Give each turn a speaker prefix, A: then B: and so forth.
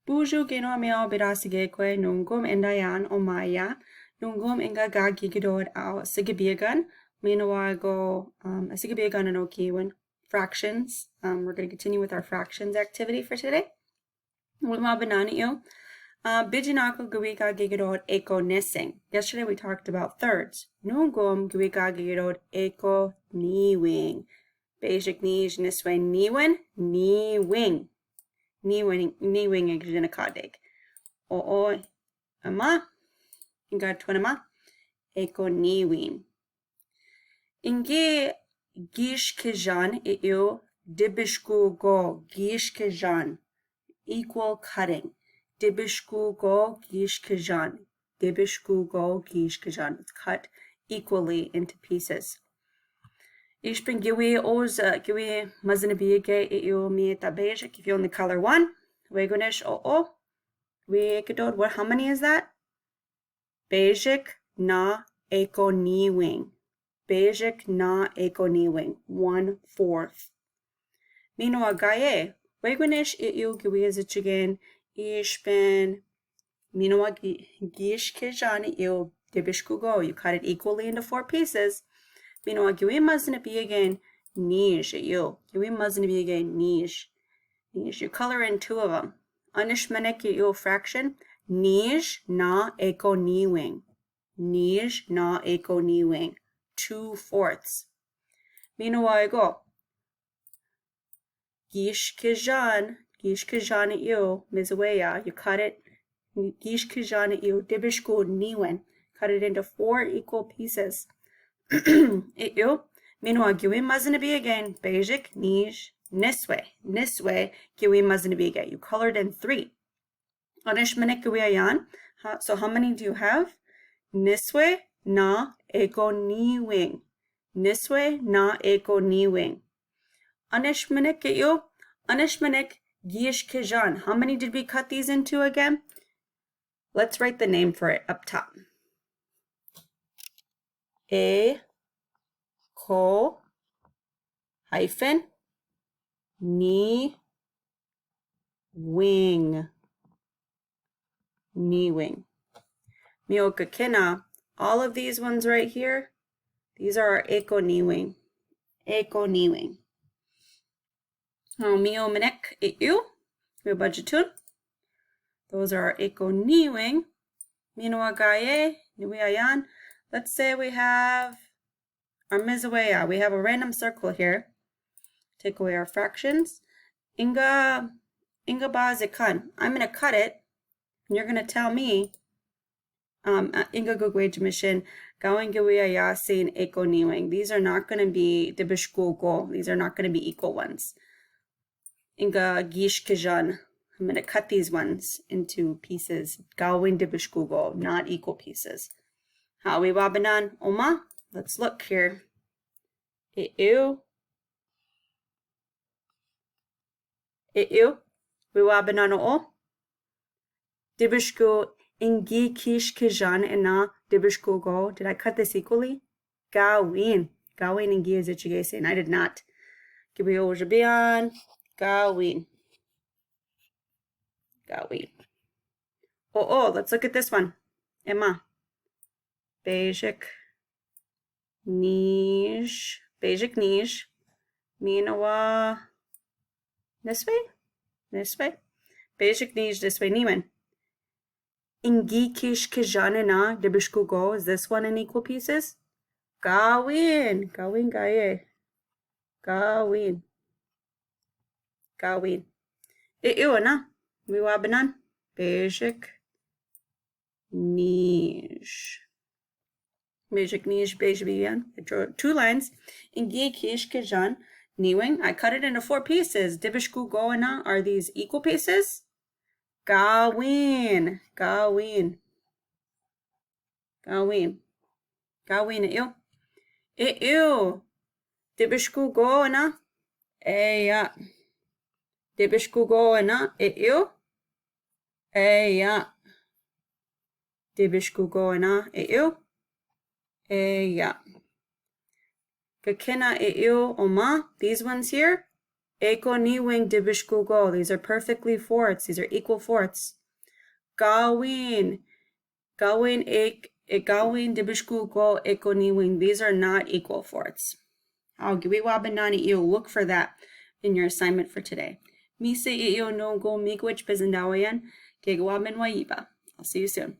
A: Buju geno meo birasigeque nungum endayan omaya. Nungum inga gagigidod ao sigabiagan. Meanwhile, sigabiagan and okiwan fractions. We're going to continue with our fractions activity for today. Wima banana Bijinako guika gigidod eko-niiwing. Yesterday we talked about thirds. Nungum guika gigidod eko-niiwing. Basic niij niswe niwen niwing. Niwing igjinakadig. Oo ama inga twanama eko-niiwing. Inge gishkijan eu dibishku go gishkijan. Equal cutting. Dibishku go gishkijan. Dibishku go gishkijan. It's cut equally into pieces. Ich bin giwi mazanabiage eu mieta basic. If you only color one, wegunish we how many is that? Basic na eko-niiwing. Basic na eko-niiwing. 1/4. Mino agaye. Wegunish eu giwi is it again. Ich bin mino gishkijan eu dibishku go. You cut it equally into 4 pieces. Mino giwi mazna be again niche you. Giwi mazna be again niche. You color in 2 of them. Anishmanek you fraction. Niche na eko-niiwing. Niche na eko-niiwing. 2/4. Mino I go. Gishkijan you mizweya. You cut it. Gishkijan you dibishku niwen. Cut it into 4 equal pieces. Eu minwa giwi mazanabi again basic niche niswe giwi mazanabi again. You colored in 3. Anishmanik giwi ayan. So how many do you have? Niswe na eko-niiwing. Niswe na eko-niiwing. Anishmanik eu Anishmanik gishkijan. How many did we cut these into again? Let's write the name for it up top. Eko hyphen niiwing. Niiwing. Mioka kina. All of these ones right here, these are our eko-niiwing. Eko-niiwing. Mio minek eu. Budgetun. Those are our eko-niiwing. Mino gaye niwiayan. Let's say we have our mizweya. We have a random circle here. Take away our fractions. Inga bazikan. I'm going to cut it. And you're going to tell me, Inga gugwej mission, gawin gawiya yasin eko-niiwing. These are not going to be dibishkugo. These are not going to be equal ones. Inga gishkijan. I'm going to cut these ones into pieces. Gawin dibishkugo, not equal pieces. Hawi wabanan oma. Let's look here. Eu. We wabanan o. Dibishku ingi kishkijan ina dibishku go. Did I cut this equally? Gawin. Gawin ingi is ichigese. I did not. Gibi o jabian. Gawin. Gawin. Let's look at this one. Emma. Basic niche. Minawa this way. Basic niche this way. Niman. Ingi kish kijanina dibishku go. Is this one in equal pieces? Gawin gaye. Gawin. Iwana. Wiwabanan. Basic niche. Basic niche, I drew 2 lines. Ingi kish kijan niwing. I cut it into 4 pieces. Dibishku goana. Are these equal pieces? Gawin. Eu. Dibishku goana. Eya. Dibishku goana. Eu. Eya. Dibishku goana. Eu. Yeah. Kakena eu oma. These ones here. Eko-niiwing dibishku go. These are perfectly fourths. These are equal fourths. Gawin. Gawin dibishku go eko-niiwing. These are not equal fourths. Look for that in your assignment for today. Mise iyo no go miigwich bizendawayan. Gagawaban waiba. I'll see you soon.